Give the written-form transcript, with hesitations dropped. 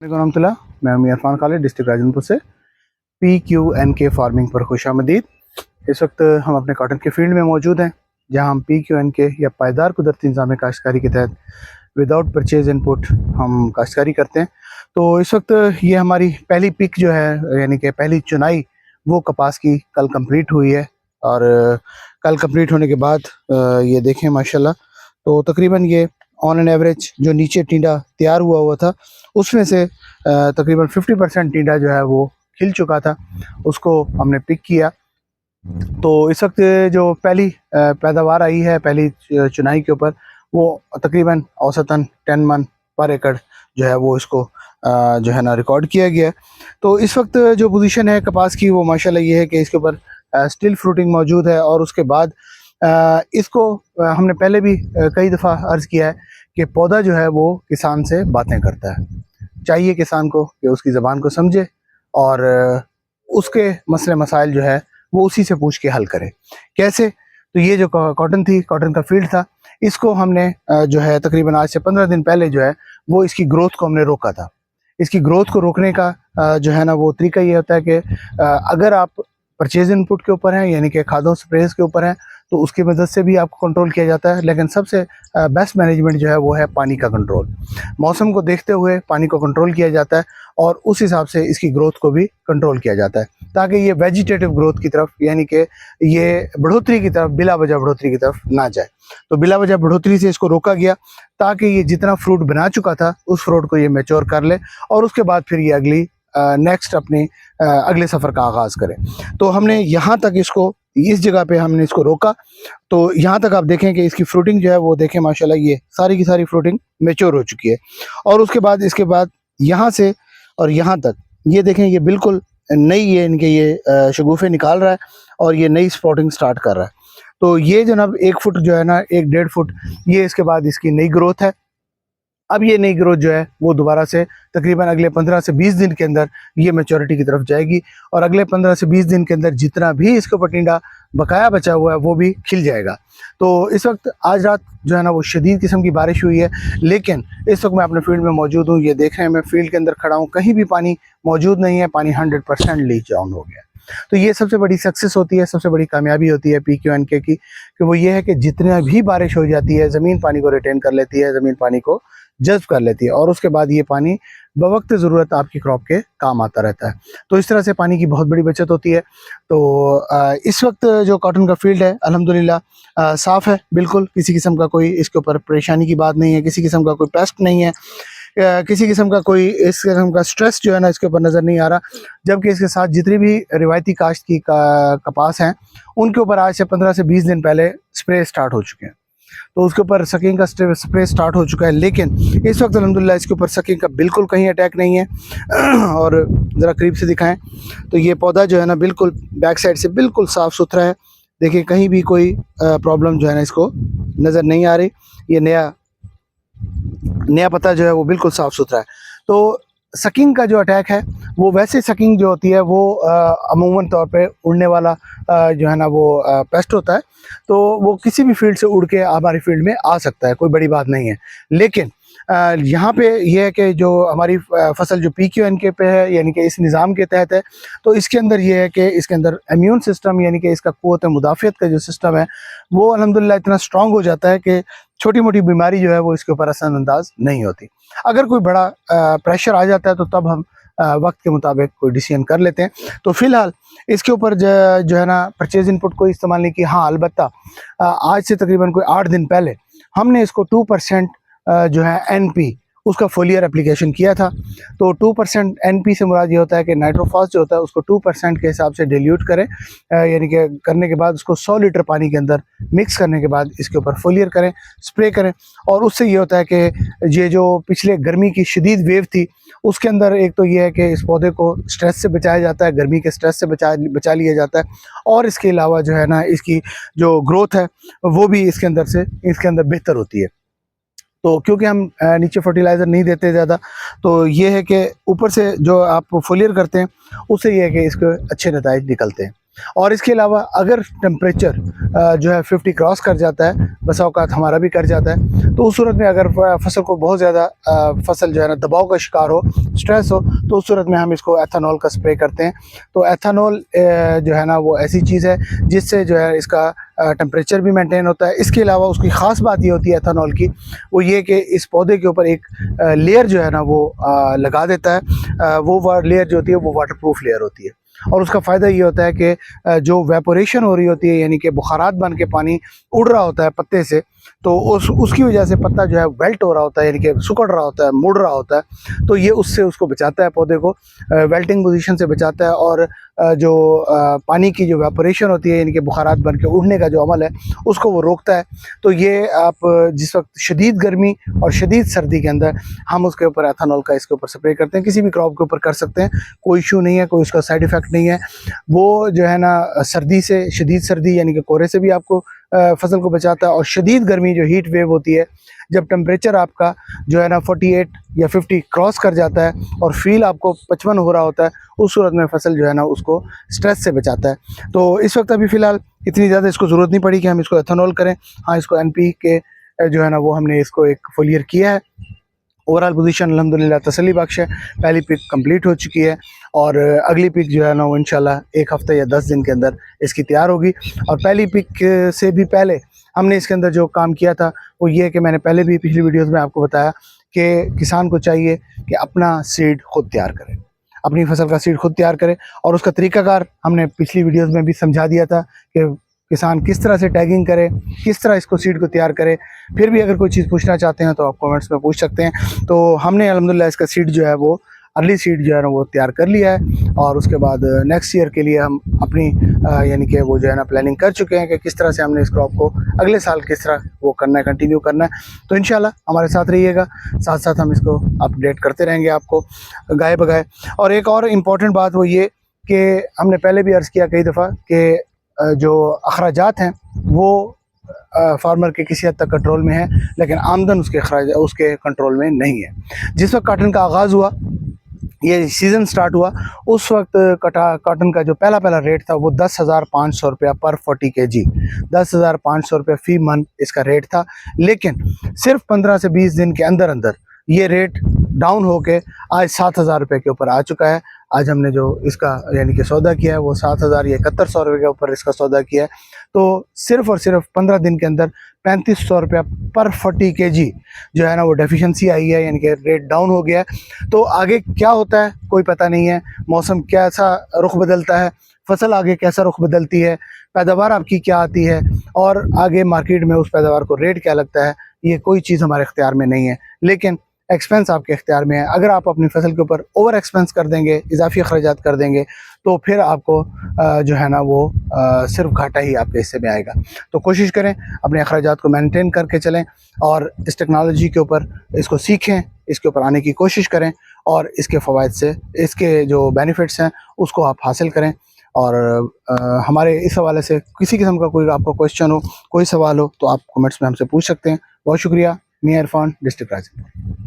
रहमतुल्लाह। मैं हूं इरफान खालिद, डिस्ट्रिक्ट राजनपुर से। PQNK फार्मिंग पर खुशामदीद। इस वक्त हम अपने कॉटन के फील्ड में मौजूद हैं, जहां हम PQNK या पायदार कुदरती इंतजाम काश्तकारी के तहत विदाउट परचेज इनपुट हम काश्तकारी करते हैं। तो इस वक्त ये हमारी पहली पिक जो है, यानी कि पहली चुनाई, वो कपास की कल कंप्लीट हुई है। और कल कंप्लीट होने के बाद ये देखें माशाल्लाह, तो तकरीबन ये ऑन एन एवरेज जो नीचे टिंडा तैयार हुआ था, उसमें से तकरीबन 50% टिंडा जो है वो खिल चुका था, उसको हमने पिक किया। तो इस वक्त जो पहली पैदावार आई है पहली चुनाई के ऊपर, वो तकरीबन औसतन 10 मन पर एकड़ जो है वो इसको जो है ना रिकॉर्ड किया गया है। तो इस वक्त जो पोजीशन है कपास की, वो माशाल्लाह ये है कि इसके ऊपर स्टिल फ्रूटिंग मौजूद है। और उसके बाद इसको हमने पहले भी कई दफ़ा अर्ज़ किया है कि पौधा जो है वो किसान से बातें करता है। चाहिए किसान को कि उसकी ज़बान को समझे और उसके मसले मसाइल जो है वो उसी से पूछ के हल करे। कैसे? तो ये जो कॉटन थी, कॉटन का फील्ड था, इसको हमने जो है तकरीबन आज से 15 दिन पहले जो है वो इसकी ग्रोथ को हमने रोका था। इसकी ग्रोथ को रोकने का जो है ना वो तरीका ये होता है कि अगर आप परचेज इनपुट के ऊपर हैं, यानी कि खादों स्प्रेज के ऊपर हैं, तो उसकी मदद से भी आपको कंट्रोल किया जाता है। लेकिन सबसे बेस्ट मैनेजमेंट जो है वो है पानी का कंट्रोल। मौसम को देखते हुए पानी को कंट्रोल किया जाता है और उस हिसाब से इसकी ग्रोथ को भी कंट्रोल किया जाता है, ताकि ये वेजिटेटिव ग्रोथ की तरफ, यानी कि ये बढ़ोतरी की तरफ, बिला वजह बढ़ोतरी की तरफ ना जाए। तो बिला वजह बढ़ोतरी से इसको रोका गया, ताकि ये जितना फ्रूट बना चुका था उस फ्रूट को ये मैच्योर कर ले और उसके बाद फिर ये अगली नेक्स्ट अपने अगले सफ़र का आगाज़ करें। तो हमने यहाँ तक इसको, इस जगह पे हमने इसको रोका। तो यहाँ तक आप देखें कि इसकी फ्रूटिंग जो है वो देखें माशाल्लाह, ये सारी की सारी फ्रूटिंग मैच्योर हो चुकी है। और उसके बाद इसके बाद यहाँ से और यहाँ तक ये देखें, ये बिल्कुल नई, ये इनके ये शगुफ़े निकाल रहा है और ये नई स्पॉटिंग स्टार्ट कर रहा है। तो ये जनाब 1 फुट जो है ना, 1-1.5 फुट, ये इसके बाद इसकी नई ग्रोथ है। अब ये नई ग्रोथ जो है वो दोबारा से तकरीबन अगले 15 से 20 दिन के अंदर ये मैच्योरिटी की तरफ जाएगी और अगले 15 से 20 दिन के अंदर जितना भी इसके ऊपर टिंडा बकाया बचा हुआ है वो भी खिल जाएगा। तो इस वक्त आज रात जो है ना वो शदीद किस्म की बारिश हुई है, लेकिन इस वक्त मैं अपने फील्ड में मौजूद हूँ। ये देख रहे हैं, मैं फील्ड के अंदर खड़ा हूँ, कहीं भी पानी मौजूद नहीं है, पानी 100% लीच डाउन हो गया। तो ये सबसे बड़ी सक्सेस होती है, सबसे बड़ी कामयाबी होती है PQNK की, कि वो ये है कि जितना भी बारिश हो जाती है, ज़मीन पानी को रिटेन कर लेती है, ज़मीन पानी को जज्ब कर लेती है और उसके बाद ये पानी बवक्त ज़रूरत आपकी क्रॉप के काम आता रहता है। तो इस तरह से पानी की बहुत बड़ी बचत होती है। तो इस वक्त जो कॉटन का फील्ड है अल्हम्दुलिल्लाह साफ़ है, बिल्कुल किसी किस्म का कोई इसके ऊपर परेशानी की बात नहीं है, किसी किस्म का कोई पेस्ट नहीं है, किसी किस्म का कोई इस किस्म का स्ट्रेस जो है ना इसके ऊपर नज़र नहीं आ रहा। जबकि इसके साथ जितनी भी रिवायती काश्त की कपास हैं, उनके ऊपर आज से 15 से 20 दिन पहले स्प्रे स्टार्ट हो चुके हैं। तो उसके ऊपर सकिंग का स्प्रे स्टार्ट हो चुका है, लेकिन इस वक्त अल्हम्दुलिल्लाह इसके ऊपर सकिंग का बिल्कुल कहीं अटैक नहीं है। और ज़रा करीब से दिखाएं तो ये पौधा जो है ना बिल्कुल बैक साइड से बिल्कुल साफ़ सुथरा है। देखिए, कहीं भी कोई प्रॉब्लम जो है ना इसको नज़र नहीं आ रही। ये नया पत्ता जो है वो बिल्कुल साफ़ सुथरा है। तो सकिंग का जो अटैक है, वो वैसे सकिंग जो होती है वो अमूमन तौर पे उड़ने वाला जो है ना वो पेस्ट होता है। तो वो किसी भी फील्ड से उड़ के हमारी फील्ड में आ सकता है, कोई बड़ी बात नहीं है। लेकिन यहाँ पे ये है कि जो हमारी फसल जो PQNK पे है, यानी कि इस निज़ाम के तहत है, तो इसके अंदर ये है कि इसके अंदर इम्यून सिस्टम, यानी कि इसका क़ुव्वत मुदाफ़ियत का जो सिस्टम है वो अल्हम्दुलिल्लाह इतना स्ट्रॉन्ग हो जाता है कि छोटी मोटी बीमारी जो है वो इसके ऊपर असरअंदाज नहीं होती। अगर कोई बड़ा प्रेशर आ जाता है तो तब हम वक्त के मुताबिक कोई डिसीजन कर लेते हैं। तो फ़िलहाल इसके ऊपर जो है ना परचेज इनपुट कोई इस्तेमाल नहीं किया। हाँ, अलबत्ता आज से तकरीबन कोई 8 दिन पहले हमने इसको 2% जो है NP, उसका फोलियर एप्लीकेशन किया था। तो 2% NP से मुराद ये होता है कि नाइट्रोफॉस जो होता है उसको 2% के हिसाब से डिल्यूट करें, यानी कि करने के बाद उसको 100 लीटर पानी के अंदर मिक्स करने के बाद इसके ऊपर फोलियर करें, स्प्रे करें। और उससे ये होता है कि ये जो पिछले गर्मी की शदीद वेव थी, उसके अंदर एक तो ये है कि इस पौधे को स्ट्रेस से बचाया जाता है, गर्मी के स्ट्रेस से बचा लिया जाता है। और इसके अलावा जो है ना इसकी जो ग्रोथ है वो भी इसके अंदर बेहतर होती है। तो क्योंकि हम नीचे फर्टिलाइज़र नहीं देते ज़्यादा, तो ये है कि ऊपर से जो आप फोलियर करते हैं उससे ये है कि इसके अच्छे नताइज निकलते हैं। और इसके अलावा अगर टेम्परेचर जो है 50 क्रॉस कर जाता है, बसा औकात हमारा भी कर जाता है, तो उस सूरत में अगर फसल को बहुत ज़्यादा फसल जो है ना दबाव का शिकार हो, स्ट्रेस हो, तो उस सूरत में हम इसको एथेनॉल का स्प्रे करते हैं। तो एथेनॉल जो है ना वो ऐसी चीज़ है जिससे जो है इसका टेम्परेचर भी मेंटेन होता है। इसके अलावा उसकी ख़ास बात ये होती है एथेनॉल की, वो ये कि इस पौधे के ऊपर एक लेयर जो है ना वो लगा देता है। वो लेयर जो होती है वो वाटरप्रूफ लेयर होती है, और उसका फ़ायदा ये होता है कि जो वेपोरेशन हो रही होती है, यानी कि बुखारात बन के पानी उड़ रहा होता है पत्ते से, तो उसकी वजह से पत्ता जो है वेल्ट हो रहा होता है, यानी कि सिकुड़ रहा होता है, मुड़ रहा होता है। तो ये उससे उसको बचाता है, पौधे को वेल्टिंग पोजीशन से बचाता है, और जो पानी की जो वेपोरेशन होती है, यानी कि बुखारात बन के उड़ने का जो अमल है, उसको वो रोकता है। तो ये आप जिस वक्त शदीद गर्मी और शदीद सर्दी के अंदर हम उसके ऊपर एथेनॉल का इसके ऊपर स्प्रे करते हैं। किसी भी क्रॉप के ऊपर कर सकते हैं, कोई इशू नहीं है, कोई उसका साइड इफ़ेक्ट नहीं है। वो जो है ना सर्दी से, शदीद सर्दी यानी कि कोहरे से भी आपको फसल को बचाता है, और शदीद गर्मी जो हीट वेव होती है, जब टेम्परेचर आपका जो है ना 48 या 50 क्रॉस कर जाता है और फील आपको 55 हो रहा होता है, उस सूरत में फसल जो है ना उसको स्ट्रेस से बचाता है। तो इस वक्त अभी फ़िलहाल इतनी ज़्यादा इसको ज़रूरत नहीं पड़ी कि हम इसको एथेनॉल करें। हाँ, इसको एनपी के जो है ना वो हमने इसको एक फोलियर किया है। ओवरऑल पोजीशन अल्हम्दुलिल्लाह तसल्ली बख्श है। पहली पिक कंप्लीट हो चुकी है, और अगली पिक जो है ना वो इंशाल्लाह 1 हफ़्ते या 10 दिन के अंदर इसकी तैयार होगी। और पहली पिक से भी पहले हमने इसके अंदर जो काम किया था वो ये है कि मैंने पहले भी पिछली वीडियोज़ में आपको बताया कि किसान को चाहिए कि अपना सीड खुद तैयार करे, अपनी फसल का सीड खुद तैयार करे, और उसका तरीक़ाकार हमने पिछली वीडियोज़ में भी समझा दिया था कि किसान किस तरह से टैगिंग करे, किस तरह इसको सीड को तैयार करे। फिर भी अगर कोई चीज़ पूछना चाहते हैं तो आप कमेंट्स में पूछ सकते हैं। तो हमने अल्हम्दुलिल्लाह इसका सीड जो है वो अर्ली सीड जो है ना वो तैयार कर लिया है, और उसके बाद नेक्स्ट ईयर के लिए हम अपनी यानी कि वो जो है ना प्लानिंग कर चुके हैं कि किस तरह से हमने इस क्रॉप को अगले साल किस तरह वो करना है, कंटिन्यू करना है। तो इंशाल्लाह हमारे साथ रहिएगा, साथ साथ हम इसको अपडेट करते रहेंगे आपको गाए बगाए। और एक और इम्पॉर्टेंट बात वो ये कि हमने पहले भी अर्ज़ किया कई दफ़ा कि जो अखराजात हैं वो फार्मर के किसी हद तक कंट्रोल में है, लेकिन आमदन उसके कंट्रोल में नहीं है। जिस वक्त काटन का आगाज़ हुआ, ये सीज़न स्टार्ट हुआ, उस वक्त काटन का जो पहला रेट था वो 10,500 रुपया पर 40 kg, 10,500 रुपया फ़ी मन इसका रेट था। लेकिन सिर्फ 15 से 20 दिन के अंदर अंदर ये रेट डाउन होके आज 7,000 रुपये के ऊपर आ चुका है। आज हमने जो इसका यानी कि सौदा किया है वो 7,000 या 7100 रुपये के ऊपर इसका सौदा किया है। तो सिर्फ़ और सिर्फ 15 दिन के अंदर 3500 रुपया पर 40 kg जो है ना वो डेफिशिएंसी आई है, यानी कि रेट डाउन हो गया है। तो आगे क्या होता है कोई पता नहीं है, मौसम कैसा रुख बदलता है, फसल आगे कैसा रुख बदलती है, पैदावार आपकी क्या आती है, और आगे मार्केट में उस पैदावार को रेट क्या लगता है, ये कोई चीज़ हमारे इख्तियार में नहीं है। लेकिन एक्सपेंस आपके इख्तियार में है। अगर आप अपनी फसल के ऊपर ओवर एक्सपेंस कर देंगे, इजाफी अखराजात कर देंगे, तो फिर आपको जो है ना वो सिर्फ घाटा ही आपके हिस्से में आएगा। तो कोशिश करें अपने अखराजात को मेंटेन करके चलें, और इस टेक्नोलॉजी के ऊपर इसको सीखें, इसके ऊपर आने की कोशिश करें, और इसके फ़वाइद से, इसके जो बेनिफिट्स हैं उसको आप हासिल करें। और हमारे इस हवाले से किसी किस्म का कोई आपका क्वेश्चन हो, कोई सवाल हो, तो आप कमेंट्स में हमसे पूछ सकते हैं। बहुत शुक्रिया। मैं इरफान, डिस्ट्रिक्ट राजौरी।